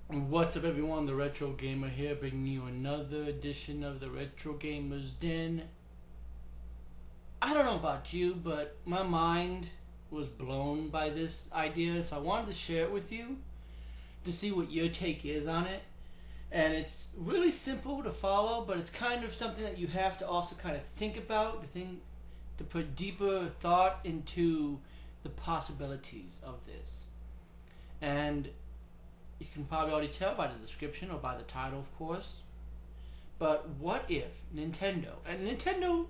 What's up, everyone? The Retro Gamer here, bringing you another edition of the Retro Gamer's Den. I don't know about you, but my mind was blown by this idea, so I wanted to share it with you to see what your take is on it. And it's really simple to follow, but it's kind of something that you have to also kind of think about, to put deeper thought into the possibilities of this. And you can probably already tell by the description or by the title, of course. But what if Nintendo, and Nintendo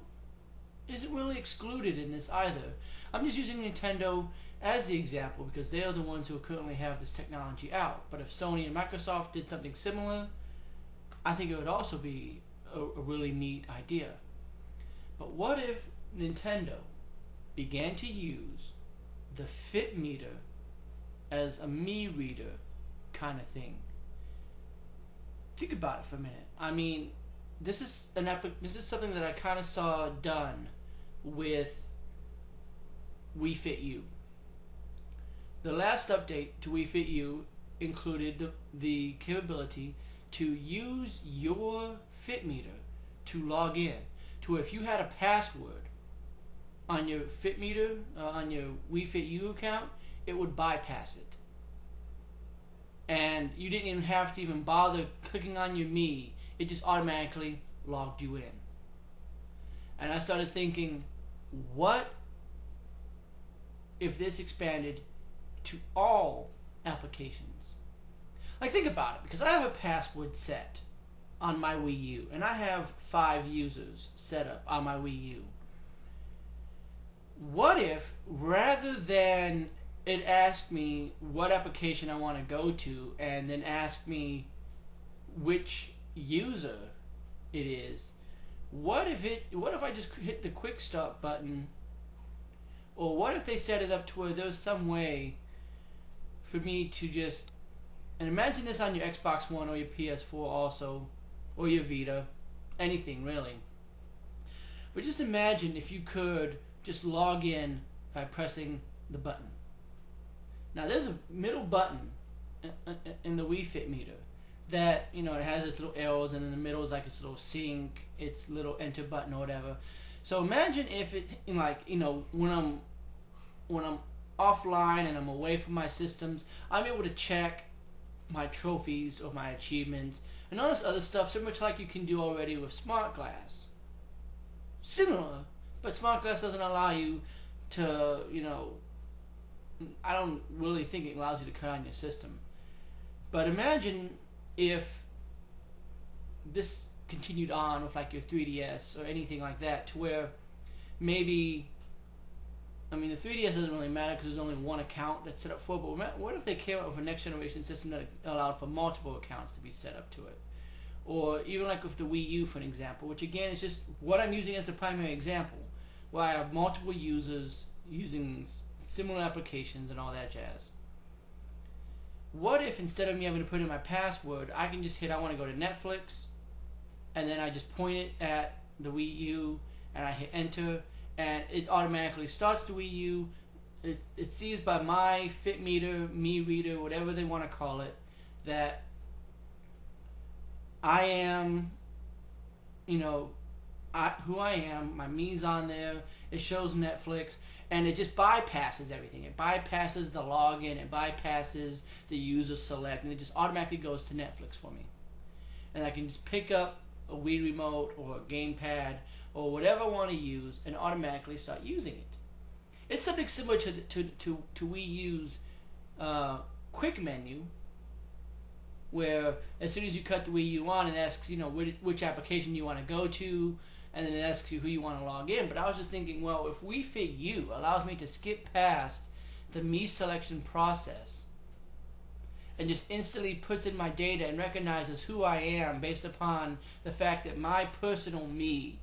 isn't really excluded in this either. I'm just using Nintendo as the example because they are the ones who currently have this technology out. But if Sony and Microsoft did something similar, I think it would also be a really neat idea. But what if Nintendo began to use the Fit meter as a me reader kind of thing? Think about it for a minute. I mean, this is something that I kind of saw done with Wii Fit U. The last update to Wii Fit U included the capability to use your Fit meter to log in. To if you had a password on your Fit meter, on your Wii Fit U account, it would bypass it. And you didn't even have to even bother clicking on your me. It just automatically logged you in. And I started thinking, what if this expanded to all applications? Like, think about it, because I have a password set on my Wii U, and I have 5 users set up on my Wii U. What if, rather than it asked me what application I want to go to and then ask me which user it is, what if I just hit the quick start button? Or what if they set it up to where there's some way for me to just, and imagine this on your Xbox One or your PS4 also, or your Vita, anything really. But just imagine if you could just log in by pressing the button. Now there's a middle button in the Wii Fit meter that, it has its little arrows, and in the middle is like its little sync, its little enter button or whatever. So imagine if it, when I'm offline and I'm away from my systems, I'm able to check my trophies or my achievements and all this other stuff, similar to like you can do already with Smart Glass. Similar, but Smart Glass doesn't allow you to, I don't really think it allows you to cut on your system. But imagine if this continued on with like your 3DS or anything like that, to where maybe, the 3DS doesn't really matter because there's only one account that's set up for it, but what if they came up with a next generation system that allowed for multiple accounts to be set up to it? Or even like with the Wii U, for an example, which again is just what I'm using as the primary example, where I have multiple users using similar applications and all that jazz. What if instead of me having to put in my password, I can just hit I want to go to Netflix, and then I just point it at the Wii U and I hit enter, and it automatically starts the Wii U. It sees by my Fit meter, me reader, whatever they want to call it, that I am, who I am. My me's on there. It shows Netflix, and it just bypasses everything. It bypasses the login. It bypasses the user select, and it just automatically goes to Netflix for me. And I can just pick up a Wii remote or a gamepad or whatever I want to use and automatically start using it. It's something similar to Wii U's quick menu, where as soon as you cut the Wii U on, it asks which application you want to go to, and then it asks you who you want to log in. But I was just thinking, well, if Wii Fit U allows me to skip past the me selection process and just instantly puts in my data and recognizes who I am based upon the fact that my personal me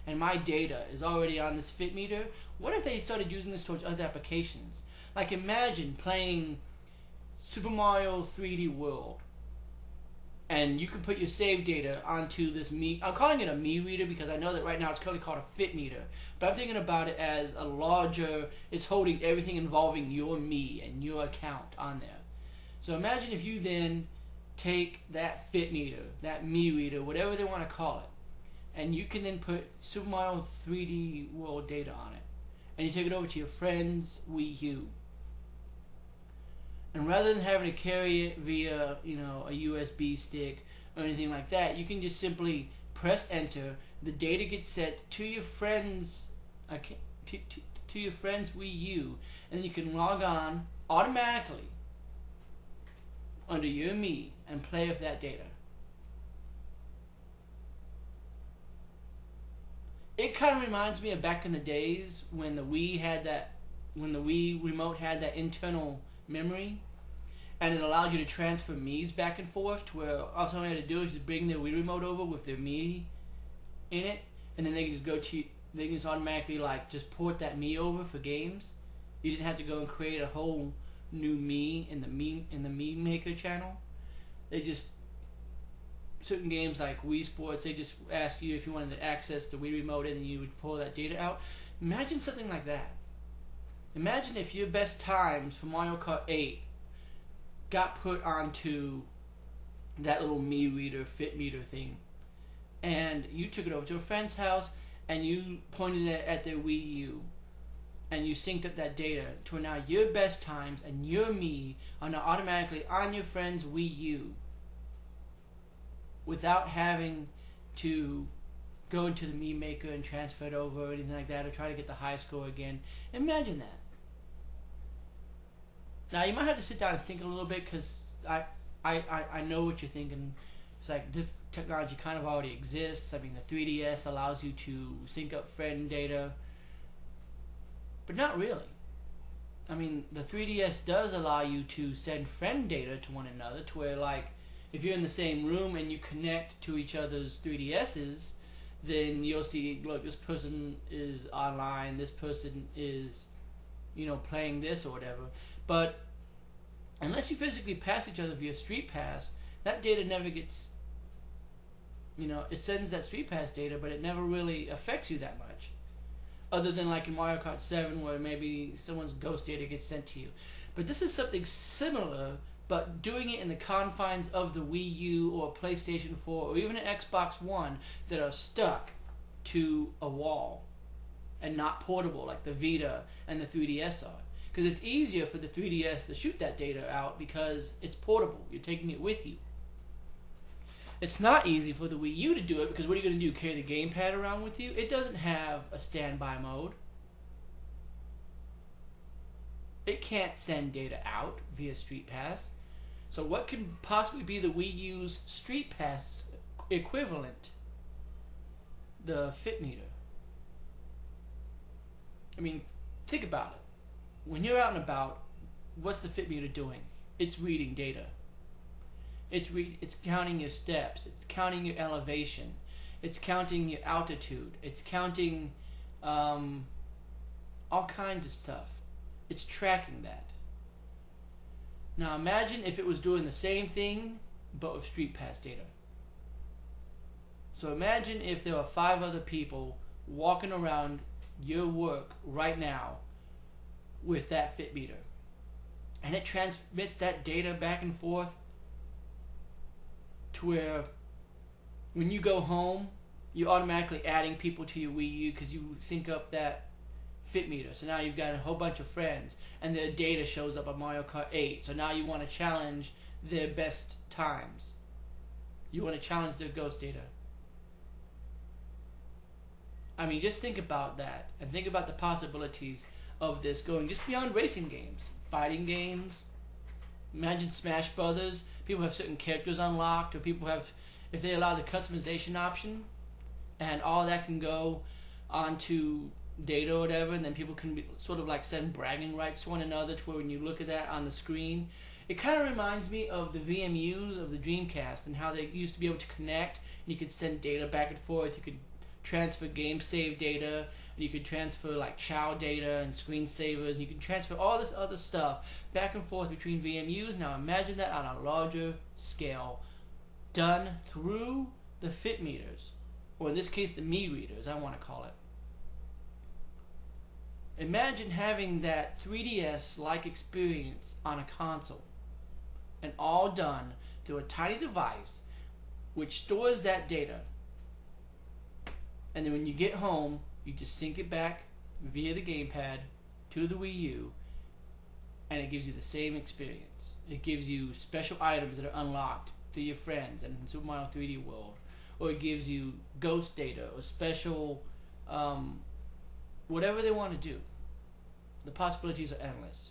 and my data is already on this Fit meter, what if they started using this towards other applications? Like, imagine playing Super Mario 3D World, and you can put your save data onto this me. I'm calling it a me reader because I know that right now it's currently called a Fit meter, but I'm thinking about it as a larger, it's holding everything involving your me and your account on there. So imagine if you then take that fit meter, that me reader, whatever they want to call it, and you can then put Super Mario 3D World data on it, and you take it over to your friend's Wii U. And rather than having to carry it via, a USB stick or anything like that, you can just simply press enter. The data gets set to your friend's to your friend's Wii U, and then you can log on automatically under your Me and play with that data. It kind of reminds me of back in the days when the Wii remote had that internal memory, and it allowed you to transfer Mii's back and forth, to where all someone had to do is just bring their Wii remote over with their Mii in it, and then they can just automatically just port that Mii over for games. You didn't have to go and create a whole new Mii in the Mii Maker channel. Certain games like Wii Sports, they just ask you if you wanted to access the Wii remote, and then you would pull that data out. Imagine something like that. Imagine if your best times for Mario Kart 8 got put onto that little Me Reader, Fit Meter thing, and you took it over to a friend's house and you pointed it at their Wii U, and you synced up that data to where now your best times and your Me are now automatically on your friend's Wii U without having to go into the Me Maker and transfer it over or anything like that, or try to get the high score again. Imagine that. Now you might have to sit down and think a little bit, because I know what you're thinking. It's like, this technology kind of already exists. I mean, the 3DS allows you to sync up friend data, but not really. I mean, the 3DS does allow you to send friend data to one another, to where if you're in the same room and you connect to each other's 3DSs, then you'll see, look, this person is online, this person is, playing this or whatever. But unless you physically pass each other via Street Pass, that data never gets, it sends that Street Pass data, but it never really affects you that much. Other than in Mario Kart 7, where maybe someone's ghost data gets sent to you. But this is something similar, but doing it in the confines of the Wii U or PlayStation 4 or even an Xbox One, that are stuck to a wall and not portable like the Vita and the 3DS are. Because it's easier for the 3DS to shoot that data out because it's portable. You're taking it with you. It's not easy for the Wii U to do it, because what are you going to do? Carry the gamepad around with you? It doesn't have a standby mode. It can't send data out via Street Pass. So what can possibly be the Wii U's Street Pass equivalent? The Fit Meter. I mean, think about it. When you're out and about, what's the Fit Meter doing? It's reading data. It's counting your steps. It's counting your elevation. It's counting your altitude. It's counting all kinds of stuff. It's tracking that. Now imagine if it was doing the same thing, but with Street Pass data. So imagine if there were 5 other people walking around your work right now with that Fit Meter, and it transmits that data back and forth to where when you go home, you're automatically adding people to your Wii U because you sync up that Fit Meter. So now you've got a whole bunch of friends, and their data shows up on Mario Kart 8. So now you want to challenge their best times. You want to challenge their ghost data. I mean, just think about that, and think about the possibilities of this going just beyond racing games, fighting games. Imagine Smash Brothers. People have certain characters unlocked, or people have, if they allow the customization option, and all that can go onto data or whatever, and then people can be, sort of send bragging rights to one another, to where when you look at that on the screen, it kind of reminds me of the VMUs of the Dreamcast, and how they used to be able to connect, and you could send data back and forth. You could transfer game save data, and you could transfer chow data and screensavers, and you can transfer all this other stuff back and forth between VMUs. Now imagine that on a larger scale, done through the Fit Meters, or in this case the Me Readers, I want to call it. Imagine having that 3DS-like experience on a console, and all done through a tiny device which stores that data. And then when you get home, you just sync it back via the gamepad to the Wii U, and it gives you the same experience. It gives you special items that are unlocked through your friends and in Super Mario 3D World, or it gives you ghost data or special, whatever they want to do. The possibilities are endless.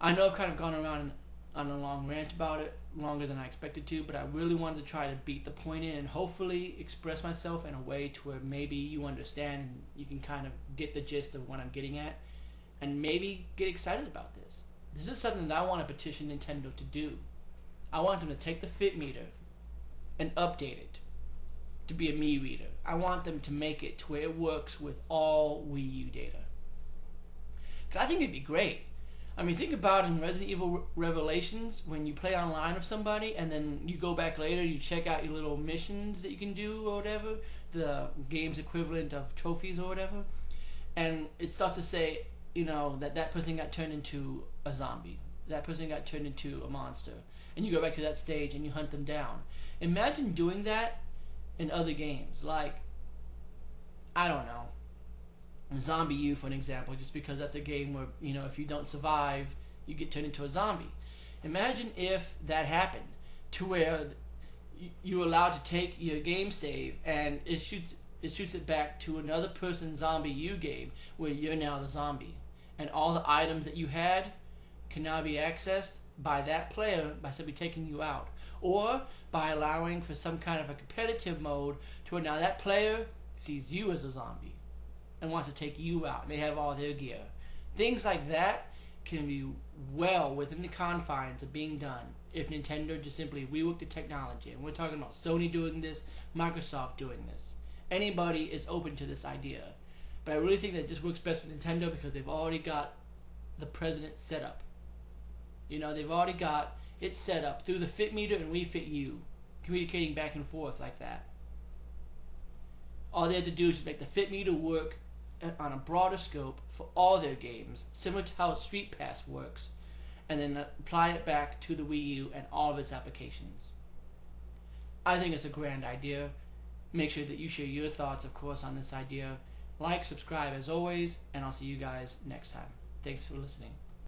I know I've kind of gone around on a long rant about it, longer than I expected to, but I really wanted to try to beat the point in and hopefully express myself in a way to where maybe you understand and you can kind of get the gist of what I'm getting at, and maybe get excited about this. This is something that I want to petition Nintendo to do. I want them to take the Fit Meter and update it to be a Mii reader. I want them to make it to where it works with all Wii U data. Because I think it'd be great. I mean, think about in Resident Evil Revelations, when you play online with somebody and then you go back later, you check out your little missions that you can do or whatever, the game's equivalent of trophies or whatever, and it starts to say, you know, that person got turned into a zombie, that person got turned into a monster, and you go back to that stage and you hunt them down. Imagine doing that in other games, like, I don't know, Zombie U for an example, just because that's a game where, you know, if you don't survive, you get turned into a zombie. Imagine if that happened, to where you're allowed to take your game save and it shoots it back to another person's Zombie U game where you're now the zombie, and all the items that you had can now be accessed by that player by simply taking you out, or by allowing for some kind of a competitive mode to where now that player sees you as a zombie and wants to take you out, and they have all their gear. Things like that can be well within the confines of being done if Nintendo just simply reworked the technology. And we're talking about Sony doing this, Microsoft doing this. Anybody is open to this idea. But I really think that it just works best with Nintendo because they've already got the president set up. You know, they've already got it set up through the Fit Meter and Wii Fit U, communicating back and forth like that. All they have to do is just make the Fit Meter work on a broader scope for all their games, similar to how Street Pass works, and then apply it back to the Wii U and all of its applications. I think it's a grand idea. Make sure that you share your thoughts, of course, on this idea. Like, subscribe as always, and I'll see you guys next time. Thanks for listening.